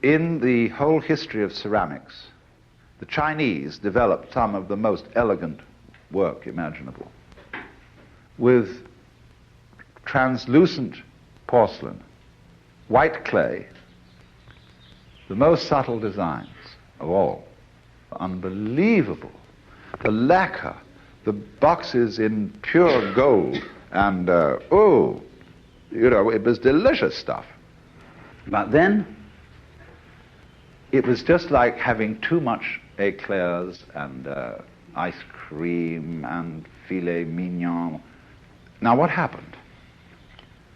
in the whole history of ceramics, the Chinese developed some of the most elegant work imaginable, with translucent porcelain, white clay, the most subtle designs of all. Unbelievable. The lacquer, the boxes in pure gold, and it was delicious stuff. But then, it was just like having too much eclairs and ice cream and filet mignon. Now what happened?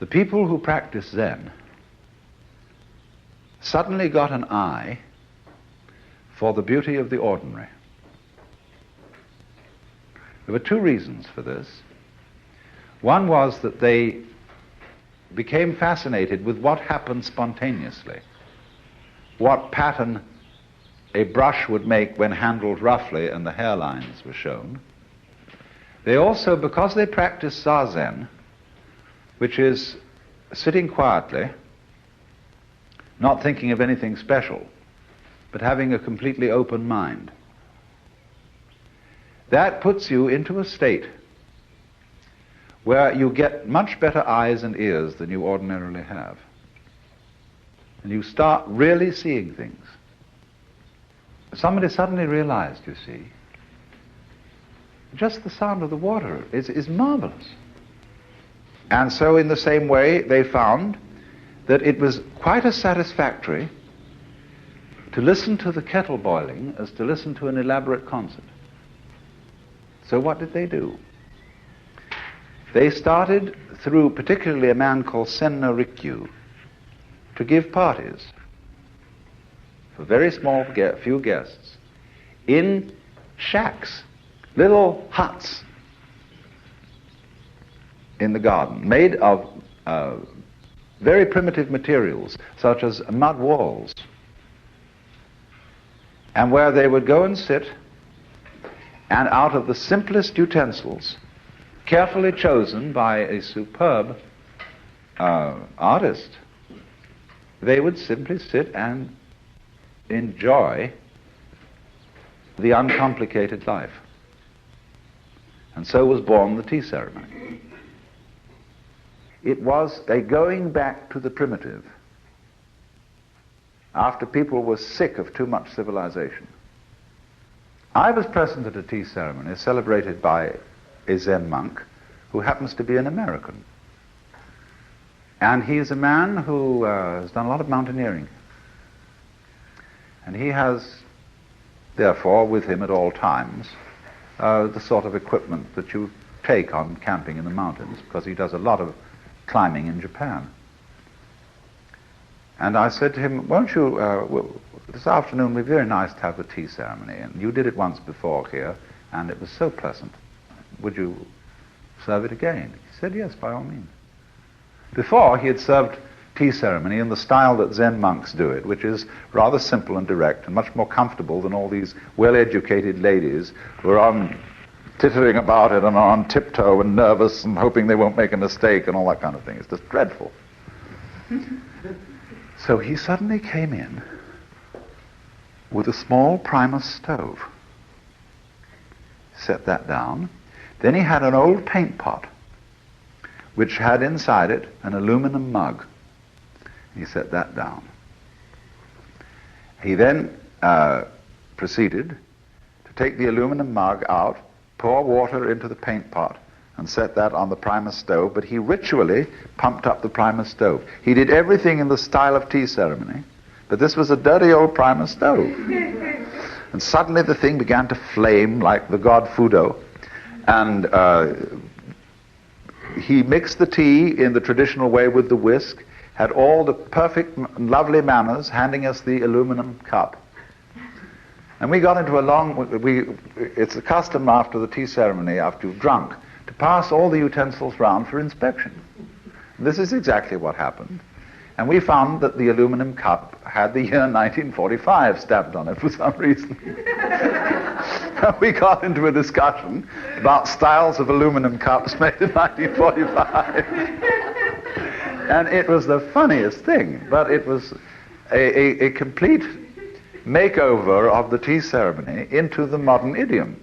The people who practiced Zen suddenly got an eye for the beauty of the ordinary. There were two reasons for this. One was that they became fascinated with what happened spontaneously, what pattern a brush would make when handled roughly and the hairlines were shown. They also, because they practiced Zazen, which is sitting quietly, not thinking of anything special, but having a completely open mind, that puts you into a state where you get much better eyes and ears than you ordinarily have. And you start really seeing things. Somebody suddenly realized, you see, just the sound of the water is marvelous. And so in the same way, they found that it was quite as satisfactory to listen to the kettle boiling as to listen to an elaborate concert. So what did they do? They started, through particularly a man called Senna Rikyu, to give parties for very small, few guests in shacks, little huts in the garden, made of very primitive materials, such as mud walls, and where they would go and sit, and out of the simplest utensils, carefully chosen by a superb artist, they would simply sit and enjoy the uncomplicated life. And so was born the tea ceremony. It was a going back to the primitive after people were sick of too much civilization. I was present at a tea ceremony celebrated by a Zen monk who happens to be an American. And he is a man who has done a lot of mountaineering. And he has, therefore, with him at all times, the sort of equipment that you take on camping in the mountains, because he does a lot of climbing in Japan. And I said to him, won't you, this afternoon would be very nice to have the tea ceremony, and you did it once before here, and it was so pleasant. Would you serve it again? He said, yes, by all means. Before, he had served tea ceremony in the style that Zen monks do it, which is rather simple and direct and much more comfortable than all these well-educated ladies who are on tittering about it and are on tiptoe and nervous and hoping they won't make a mistake and all that kind of thing. It's just dreadful. So he suddenly came in with a small Primus stove. Set that down. Then he had an old paint pot which had inside it an aluminum mug. He set that down. He then proceeded to take the aluminum mug out, pour water into the paint pot, and set that on the Primus stove, but he ritually pumped up the Primus stove. He did everything in the style of tea ceremony, but this was a dirty old Primus stove. And suddenly the thing began to flame like the god Fudo, and he mixed the tea in the traditional way with the whisk, had all the perfect, lovely manners, handing us the aluminum cup. And we got into a long, it's a custom after the tea ceremony, after you've drunk, to pass all the utensils round for inspection. And this is exactly what happened. And we found that the aluminum cup had the year 1945 stamped on it for some reason. We got into a discussion about styles of aluminum cups made in 1945. And it was the funniest thing, but it was a complete makeover of the tea ceremony into the modern idiom.